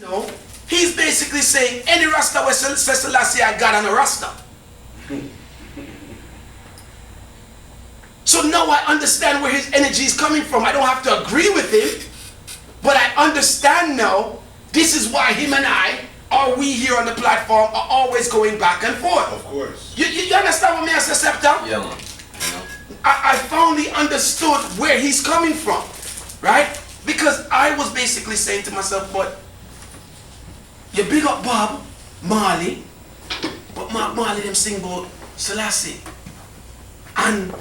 No, he's basically saying any Rasta was Selassie I got on a Rasta. So now I understand where his energy is coming from. I don't have to agree with him, but I understand now. This is why him and I, or we here on the platform, are always going back and forth. Of course. You understand what me I say, Scepta? Yeah, man. I finally understood where he's coming from, right? Because I was basically saying to myself, but you big up Bob Marley, but Marley them sing about Selassie. And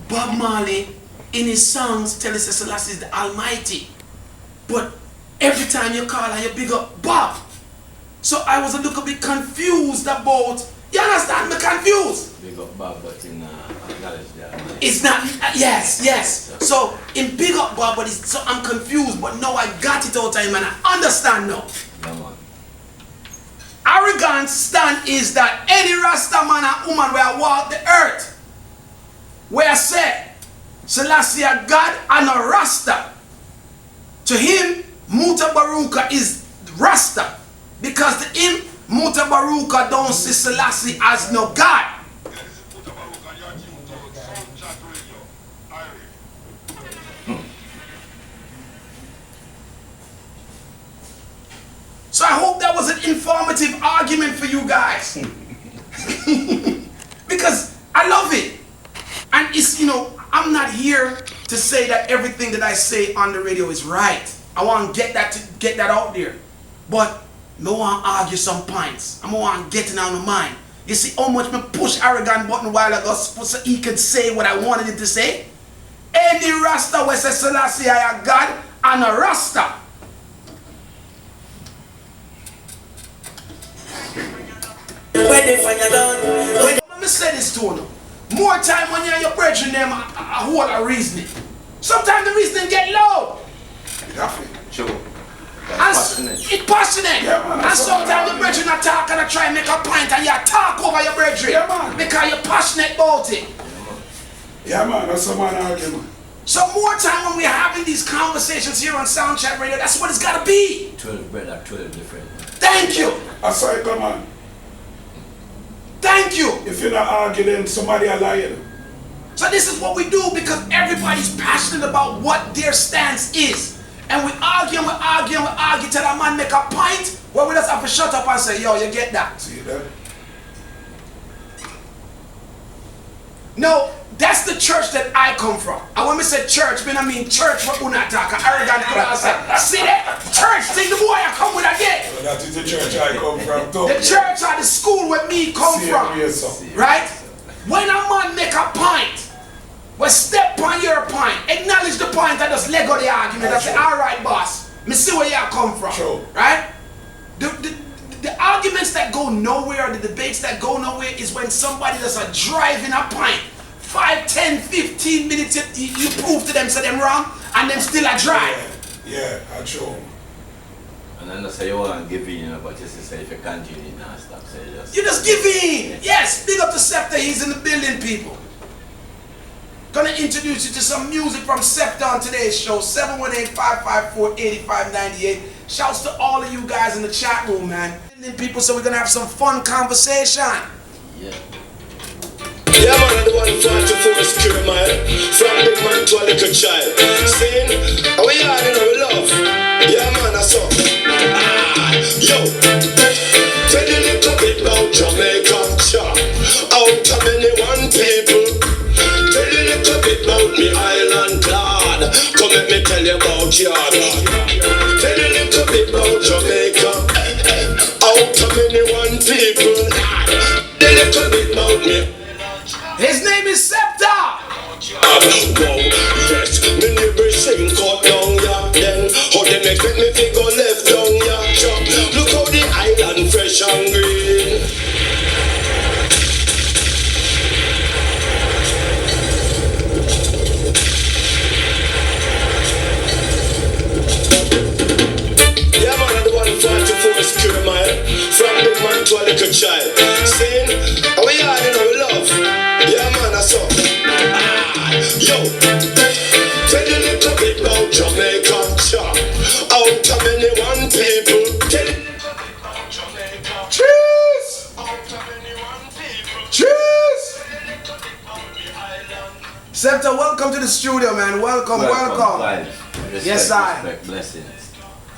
Bob Marley in his songs tell us that Selassie is the Almighty. But every time you call her, you big up Bob. So I was a little bit confused about, you understand me confused? Big up Bob, but in acknowledge that. It's not, yes. So in big up Bob, but so I'm confused, but now I got it all time and I understand now. Yeah, man. Arrogant stand is that any Rasta man and woman will walk the earth. Where I say, Selassie God and a Rasta. To him, Muta Baruka is Rasta. Because to him, Muta Baruka don't see Selassie as no God. So I hope that was an informative argument for you guys. Because I love it. And it's, I'm not here to say that everything that I say on the radio is right. I want to get that out there. But I want to argue some points. I want to get it out of mind. You see how much me push arrogant button while ago so he could say what I wanted him to say? Any Rasta will say Selassie I a God and a Rasta. Let me say this to you. More time when you're your brethren them a whole of reasoning. Sometimes the reasoning get low. Sure. It's passionate. Yeah, and sometimes the brethren are talk and try and make a point and you talk over your brethren. Yeah, because you're passionate about it. Yeah, man, that's some man argument. So more time when we're having these conversations here on Soundchat Radio, that's what it's got to be. 12 brother, 12 different. Thank you. That's how it come on. Thank you. If you're not arguing, somebody will lie you. So this is what we do because everybody's passionate about what their stance is. And we argue till a man make a point where we just have to shut up and say, yo, you get that. See that? No, that's the church that I come from. And when we say church, I mean church for unataka, arrogant class. See that? Church, think the boy I come with again. Well, that is the church I come from too. The church or the school where me come from. Right? When a man make a point, well, step on your point, acknowledge the point and just let go the argument and say, alright boss, me see where you come from. True. Right? The arguments that go nowhere, the debates that go nowhere is when somebody does a driving a point. 5, 10, 15 minutes you prove to them so them wrong and them still a drive. Yeah, I true. And then I say you want to give in, but just say if you continue and stop, say just... You just give in. Yes, big up to Scepta, he's in the building, people. Gonna introduce you to some music from Scepta on today's show, 718-554-8598. Shouts to all of you guys in the chat room, man. People, so we're gonna have some fun conversation. Yeah. Yeah, man, I'm the one trying to force cure, man. From big man to a little child. Saying, oh yeah, you know, love. Yeah, man, I saw. Yo. Tell you a little bit about Jamaica, chop. Out of anyone people. Tell you a little bit about me island, lad. Come let me tell you about yard. Tell you a little bit about Jamaica. Out of anyone people. Tell you a little bit about me. His name is Scepta. Wow, yes, me never sing cut down, yeah. Then how they expect me to go left down, yeah. Chop. Look how the island fresh and green. welcome to the studio, man. Welcome. Vibes. Respect, Yes, I. respect, blessings.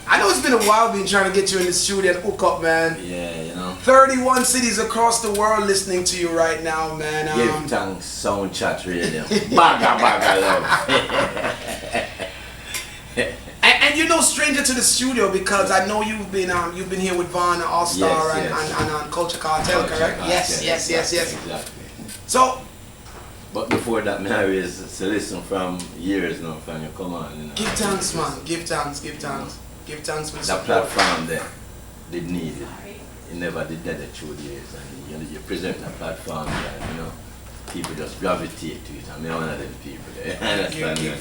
I know it's been a while been trying to get you in the studio and hook up, man. Yeah, you know. 31 cities across the world listening to you right now, man. Give thanks, Soundchat Radio. Baga love. And you're no stranger to the studio because I know you've been here with Von All Star and Culture Cartel, correct? Yes. Exactly. So, but before that, me I was to listen from years now from you. Come on, you know. give thanks, man. Give thanks. Give thanks for the That support. platform there did need it. You never did that through the years, and you present a platform that people just gravitate to it. I mean, one of them people there.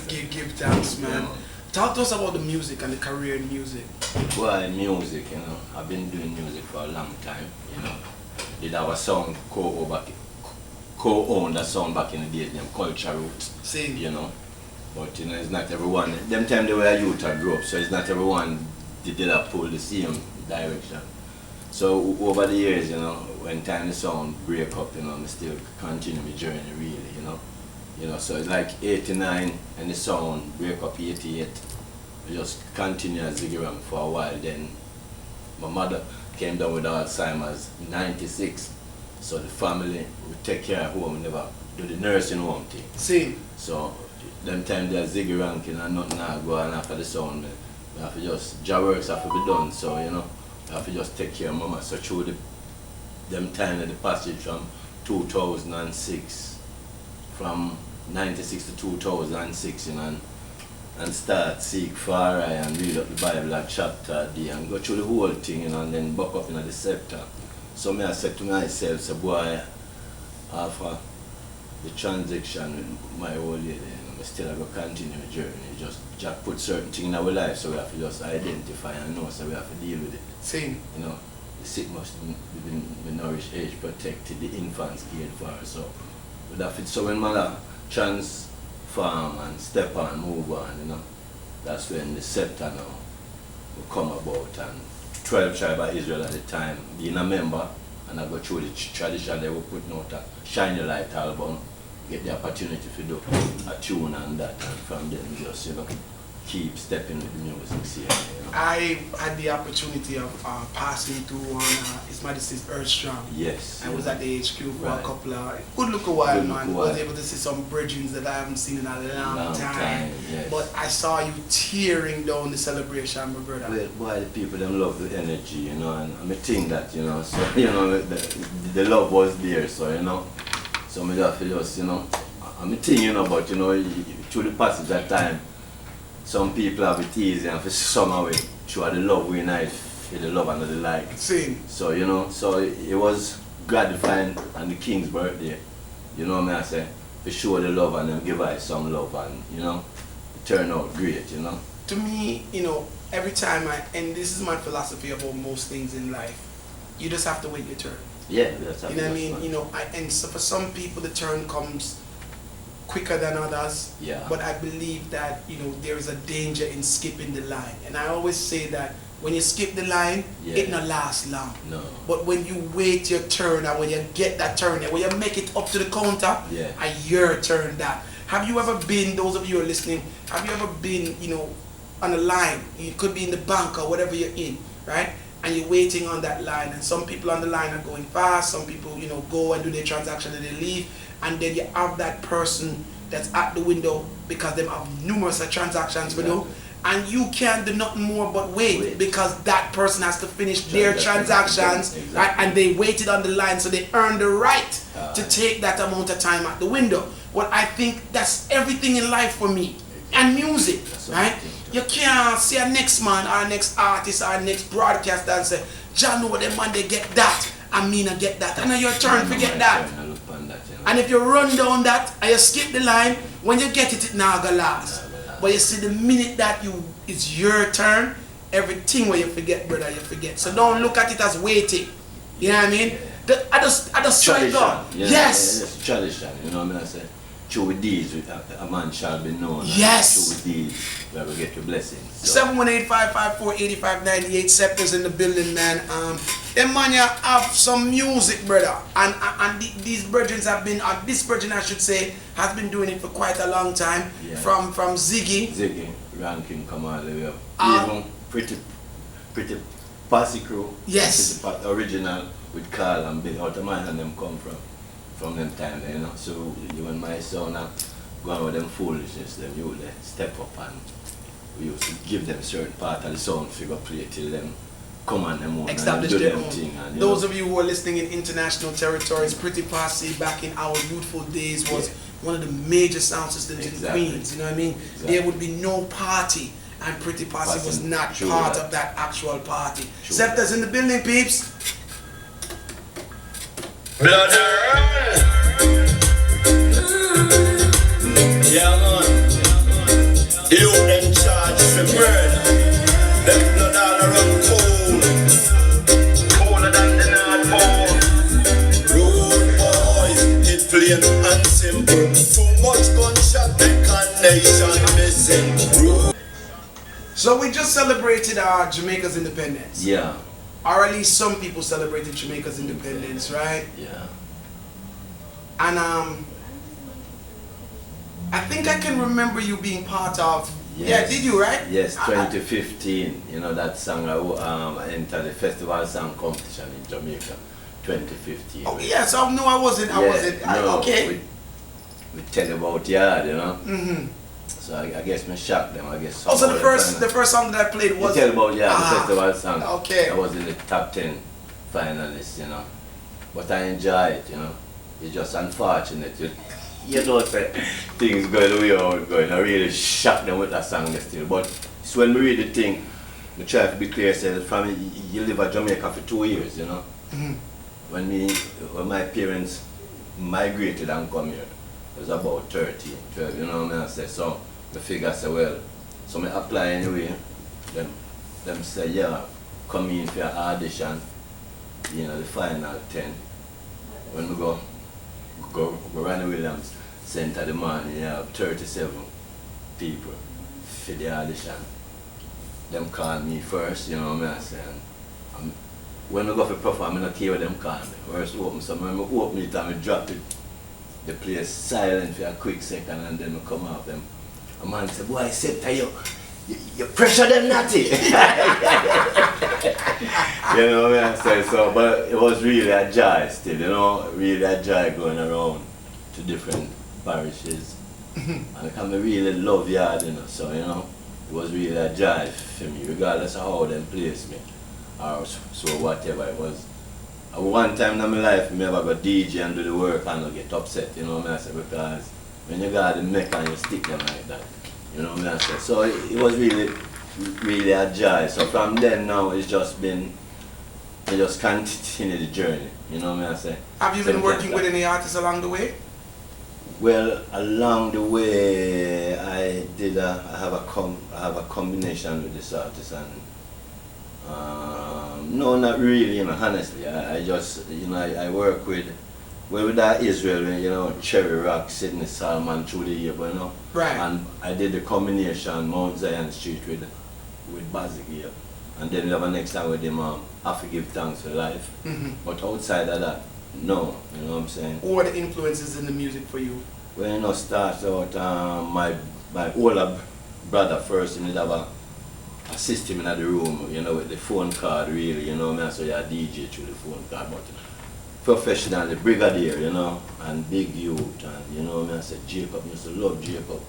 Give thanks, man. Yeah. Talk to us about the music and the career in music. Well, music, I've been doing music for a long time, Did have a song co-owned a song back in the days named Culture Roots, Same. But it's not everyone. Them time they were a youth and grew up, so it's not everyone did that pull the same direction. So over the years, when time the sound break up, I still continue my journey really, so it's like 89 and the sound break up 88. I just continue as Ziggy Ram for a while. Then my mother came down with Alzheimer's in 96. So the family would take care of home, never do the nursing home thing. Same. So them time there's Ziggy ranking and nothing now go on after the sound. We have to just, job works have to be done, so we have to just take care of mama. So through them time of the passage from 2006, from 96 to 2006, and start seek Far I and read up the Bible at chapter D and go through the whole thing, and then buck up in the Scepta. So I said to myself, so boy, after the transaction with my old lady, I still have to continue the journey. Just put certain things in our life, so we have to just identify and know, so we have to deal with it. Same. The sick must be the nourished age protected, the infants cared for. So we have to, so when mother transform and step on, move on, that's when the Scepta now will come about. And 12 tribe of Israel at the time, being a member, and I go through the tradition, they were putting out a Shine Your Light album, get the opportunity to do a tune and that, and from then just, keep stepping with the music scene. I had the opportunity of passing through on His Majesty's Earth Strong. Yes. I was at the HQ for a couple of, good look a while, man. Was able to see some bridgings that I haven't seen in a long time. Yes. But I saw you tearing down the celebration, my brother. Well, boy, the people them love the energy, and I think that, so, the love was there, so, so I just feel just, I'm thinking, but, through the passage of time, some people have it easy, and for some way, through the love we unite, for the love and the like. Same. So, so it was gratifying on the King's birthday, what I say, to show the love and then give us some love, and, it turned out great, To me, every time and this is my philosophy about most things in life, you just have to wait your turn. Yeah, that's what I mean? And so for some people the turn comes quicker than others. Yeah. But I believe that, there is a danger in skipping the line. And I always say that when you skip the line, it not last long. No. But when you wait your turn, and when you get that turn, when you make it up to the counter, and your turn that. Have you ever been, those of you who are listening, have you ever been, on a line? You could be in the bank or whatever you're in, right? And you're waiting on that line, and some people on the line are going fast, some people, go and do their transaction and they leave, and then you have that person that's at the window because they have numerous transactions to do, and you can't do nothing more but wait because that person has to finish their transactions, right? And they waited on the line, so they earned the right to take that amount of time at the window. Well, I think that's everything in life for me, and music, right? You can't see a next man or next artist or next broadcaster and say, John, know them man, they get that, and me not get that. And then your turn, forget that. And if you run down that and you skip the line, when you get it, it now gonna last. But you see, the minute that it's your turn, everything where you forget, brother, you forget. So don't look at it as waiting. You know what I mean? I just strike up. Yes. It's tradition, I say. Through deeds, a man shall be known. Yes. Through deeds, where we get your blessings. So. 718-554-8598. Scepta's in the building, man. Them man ya have some music, brother. And these virgins have been, this virgin I should say, has been doing it for quite a long time. Yeah. From Ziggy. Ziggy, ranking, come all the way up. Even pretty Posse Crew. Yes. Pretty original with Carl and Bill. Out of my hand them come from them time, you know. So you and my son are going with them foolishness, them you they step up and we used to give them certain part of the sound figure play till them come on them own Establish and do their them own. thing. And, Those of you who are listening in international territories, Pretty Posse back in our youthful days was one of the major sound systems in Queens, you know what I mean? Exactly. There would be no party and Pretty Posse was not part of that actual party. Scepta's in the building, peeps. Blood yeah, man. You in charge for murder. Them blood all around cold. Colder than the North Pole. Rude boys, it plain and simple. Too much gunshot, make a nation missing. Rude. So we just celebrated Jamaica's independence. Yeah. Or at least some people celebrated Jamaica's independence, right? Yeah. And I think I can remember you being part of. Yes. Yeah, did you, right? Yes, 2015. You know that song I entered the festival song competition in Jamaica, 2015. Oh yeah, so no, I wasn't. Okay. We tell about yard, you know. Mm-hmm. So I guess me shocked them. I guess. Oh, so the first song that I played was. You tell about the festival song. Okay. I was in the top 10 finalists, you know. But I enjoy it, you know. It's just unfortunate. You know, say things going the way how it's going. I really shocked them with that song still. But it's when we read the thing, we try to be clear, say that from you live in Jamaica for 2 years, you know. Mm-hmm. When my parents migrated and come here, it was about 13, 12, you know what I say. So the figure say, well, so I apply anyway. Them say, yeah, come in for your audition, you know, the final 10. When we go Randy Williams Center the morning, you have 37 people for the audition. Them call me first, you know what I say. And when we go for perform, I don't care what them call me. First open, so when I open it and I drop it, the place silent for a quick second and then I come out them. A man said, boy, Scepta, you pressure them natty. You know what I say? So, but it was really a joy still, you know, really a joy going around to different parishes. And I really love yard, you know, so, you know, it was really a joy for me, regardless of how them place me, or so whatever it was. One time in my life, I ever go DJ and do the work and I get upset, you know what I say, because when you got the neck and you stick them like that, you know what I say. So it was really a joy. So from then now, it's just been, I just continue the journey, you know what I say. Have you been working with any artists along the way? Well, along the way, I have a combination with this artist and no, not really, you know, honestly. I just, you know, I work with that Israel, you know, Cherry Rock, Sydney Salman through the year, but you know. Right. And I did the combination Mount Zion Street with Bazik here. And then we have a next time with him, I have to give thanks for life. Mm-hmm. But outside of that, no, you know what I'm saying? Who are the influences in the music for you? When you know, start out, my older brother first, and he'd have a system in the room, you know, with the phone card really, you know, so you're a DJ through the phone card, but professionally, brigadier, you know, and big youth, and you know, I said Jacob, I used to love Jacob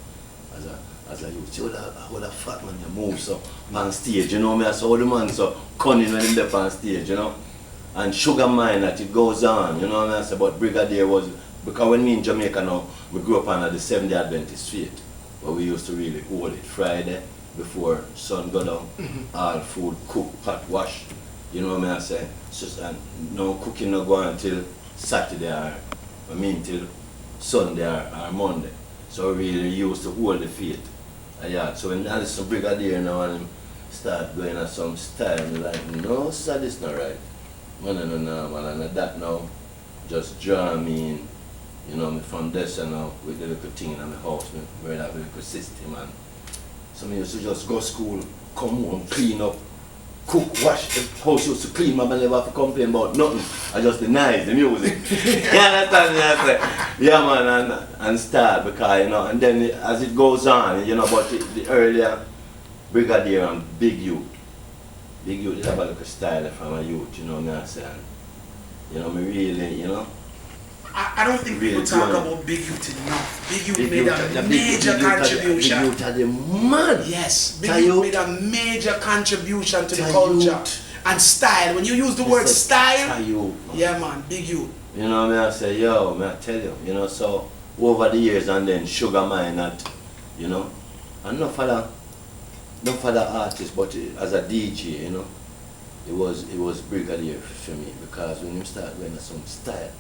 as a youth. See how that fat man you move so on stage, you know, I saw all the man so cunning when he left on stage, you know, and sugar mine that it goes on, you know, I said, but brigadier was, because when me in Jamaica now, we grew up under the Seventh-day Adventist faith, where we used to really hold it Friday, before sun go down, all food cook, pot wash, you know what I say? Just, and no cooking no go until Saturday till Sunday or Monday. So we really used to hold the faith. Yeah, so when I listen to Brigadier now and start going at some style, I'm like, no sir, this not right. Man, and that now just draw me in, you know, from this and now with the little thing in my house, where I have a little system and Some used to just go school, come home, clean up, cook, wash. The house used to clean, my man never have to complain about nothing. I just deny the music. You understand me? I say, yeah man, and start because, you know, and then as it goes on, you know, but the earlier Brigadier and Big Youth is about like a style from a youth, you know what I'm saying? You know, me really, you know. I don't think really people talk about Big Youth enough. Big Youth made a Big major contribution. Big Youth are the man. Yes, Big Youth made a major contribution to the culture and style. When you use the word style, yeah man, Big Youth. You know what I say, yo, man, I tell you, know, so over the years and then Sugar Mine that, you know, and not for the artist, but as a DJ, you know, it was Brigadier for me because when you start wearing some style,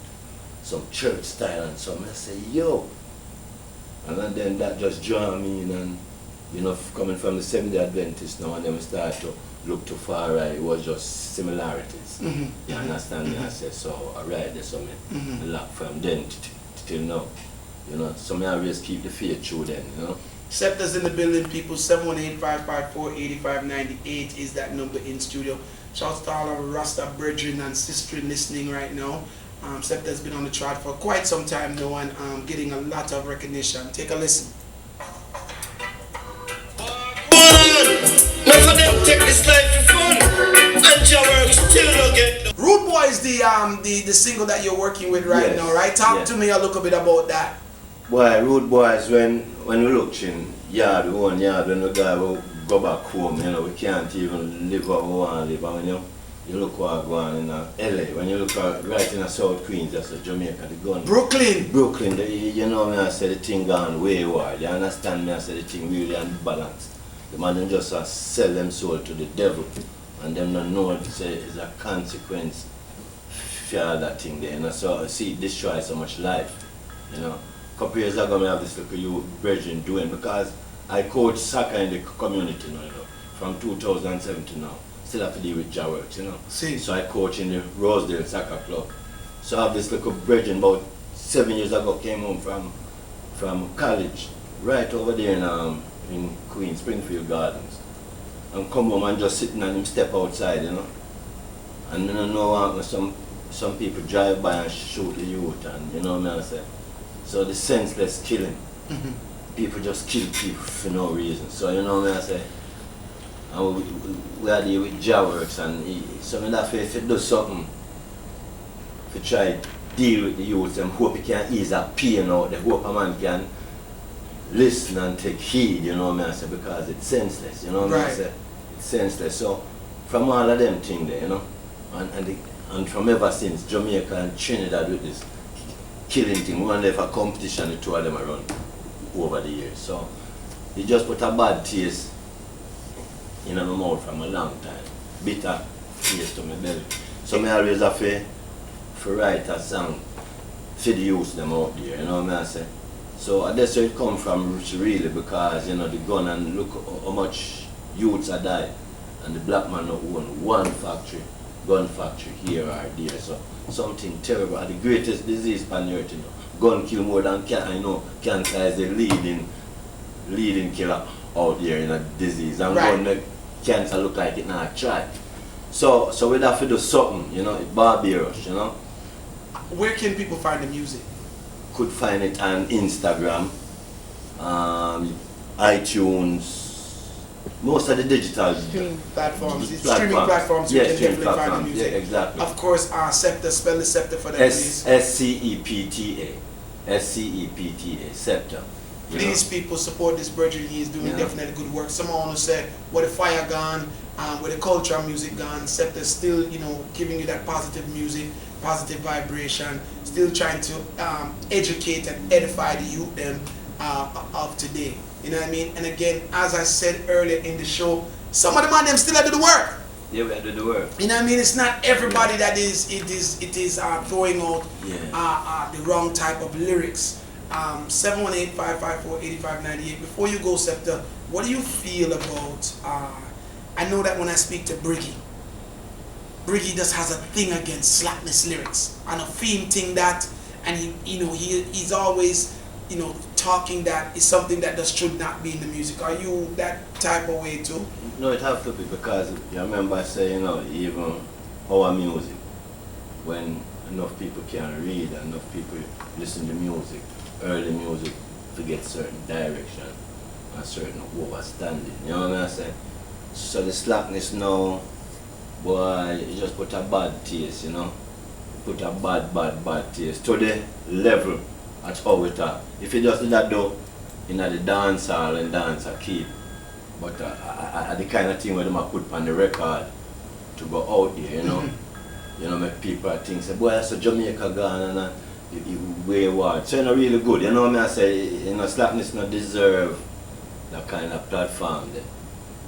some church style and some, I say, yo. And then that just drew me in and, you know, coming from the Seventh-day Adventist now and then we start to look too far right, it was just similarities. You understand me? I said, so alright, there's something a lot from then till now. You know, so I always keep the faith through then, you know. Scepta's in the building, people. 718-554-8598 is that number in studio. Shouts to all our Rasta brethren and sisters listening right now. Scepta's been on the chart for quite some time now and getting a lot of recognition. Take a listen. Rude Boy is the single that you're working with right now, right? Talk to me a little bit about that. Boy, Rude Boys, when we look in yard, when we go back home, you know, we can't even live where we want to live. And when you look what going on in LA, when you look right in the South Queens, that's a Jamaica, the gun. Brooklyn, you know me, I say the thing gone wayward. You understand me, I say the thing really unbalanced. The man them just sell them soul to the devil. And them don't know it's a consequence for all that thing there. You know? So I see it destroy so much life. You know. A couple years ago I have this little youth brethren doing because I coach soccer in the community now, you know, from 2007 to now. Still have to deal with Jaworks, you know. So I coach in the Rosedale Soccer Club. So I have this little brethren about 7 years ago came home from college, right over there in Queens, Springfield Gardens. And come home and just sitting and him step outside, you know. And I don't know some people drive by and shoot the youth and you know what I say. So the senseless killing. People just kill people for no reason. So you know what I say. And we are there with Jaworks and so in that if it does something to try to deal with the youth and hope he can ease that pain out, the hope a man can listen and take heed, you know what I say, because it's senseless, you know what I say. It's senseless. So from all of them things there, you know, and from ever since Jamaica and Trinidad with this killing thing, we have a competition the two of them around over the years. So he just put a bad taste in my mouth from a long time. Bitter taste to my belly. So I always have to write a song for the youth them out there, you know what I say. So that's where it come from really because you know the gun and look how much youths are dying and the black man not own one factory, gun factory here or there. So something terrible. The greatest disease on earth, you know. Gun kill more than cancer. I know cancer is the leading killer out there in a disease. And gun make cancer look like it not try. So we have to do something, you know, it's barbarous, you know. Where can people find the music? Could find it on Instagram, iTunes, most of the digital platforms. Streaming platforms, you can definitely find the music. Yeah, exactly. Of course, Scepta, spell the Scepta for that, please. S-C-E-P-T-A, Scepta. Please, people, support this brethren. He is doing definitely good work. Someone who said, "What the fire gone, with the culture music gone, Scepta still, you know, giving you that positive music, positive vibration, still trying to educate and edify the youth them of today." You know what I mean? And again, as I said earlier in the show, some of the man them still do the work. Yeah, we do the work. You know what I mean? It's not everybody that is throwing out the wrong type of lyrics. 718-554-8598. Before you go, Scepta, what do you feel about? I know that when I speak to Briggy just has a thing against slackness lyrics and a theme thing that, and he's always, you know, talking that is something that just should not be in the music. Are you that type of way too? No, it have to be, because you remember saying, even our music, when enough people can read and enough people listen to music, early music to get certain direction and certain overstanding. You know what I'm saying? So the slackness now, boy, it just put a bad taste, Put a bad taste to the level at how it are. If you just do that though, in the dance hall and dance keep. But the kind of thing where they put on the record to go out there, make people think, say, boy, that's a Jamaica gone and it wayward. So it's not really good, I say, slackness not deserve that kind of platform there.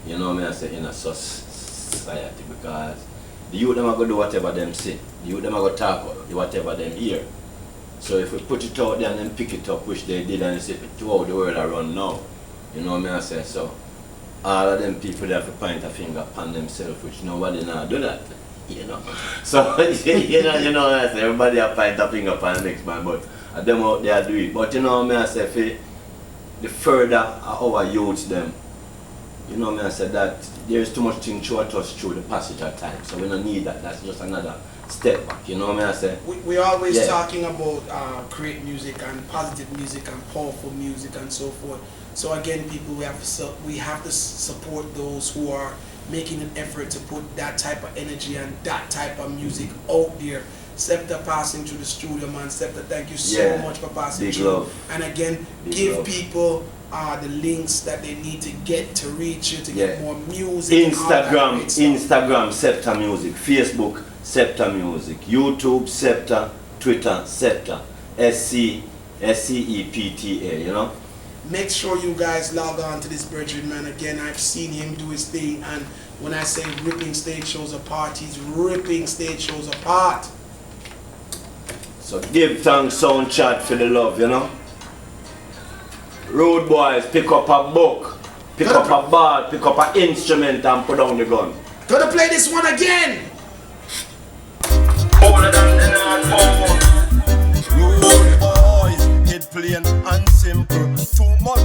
I say, in a society, because the youth them are going to do whatever them say. The youth them are going to talk whatever them hear. So if we put it out there and then pick it up, which they did, and say, to how the world are run now. I say, so all of them people they have to point a finger upon themselves, which nobody now do that. So I say, everybody have point a finger upon the next man, but them out there do it. But I say, the further our youths them, I said that there's too much thing to us through the passage of time, so we don't need that. That's just another step back. I said. We're always talking about great music and positive music and powerful music and so forth. So again, people, we have to support those who are making an effort to put that type of energy and that type of music out there. Scepta passing through the studio, man. Scepta, thank you so much for passing Big through. Love. And again, give people the links that they need to get to reach you to get more music. Instagram, Scepta Music. Facebook, Scepta Music. YouTube, Scepta. Twitter, Scepta. SCEPTA, Make sure you guys log on to this brethren, man. Again, I've seen him do his thing, and when I say ripping stage shows apart, he's ripping stage shows apart. So give thanks Soundchat for the love, Road boys, pick up a book, pick up a ball, pick up an instrument and put down the gun. Gonna play this one again. Road boys, get plain and simple. Too much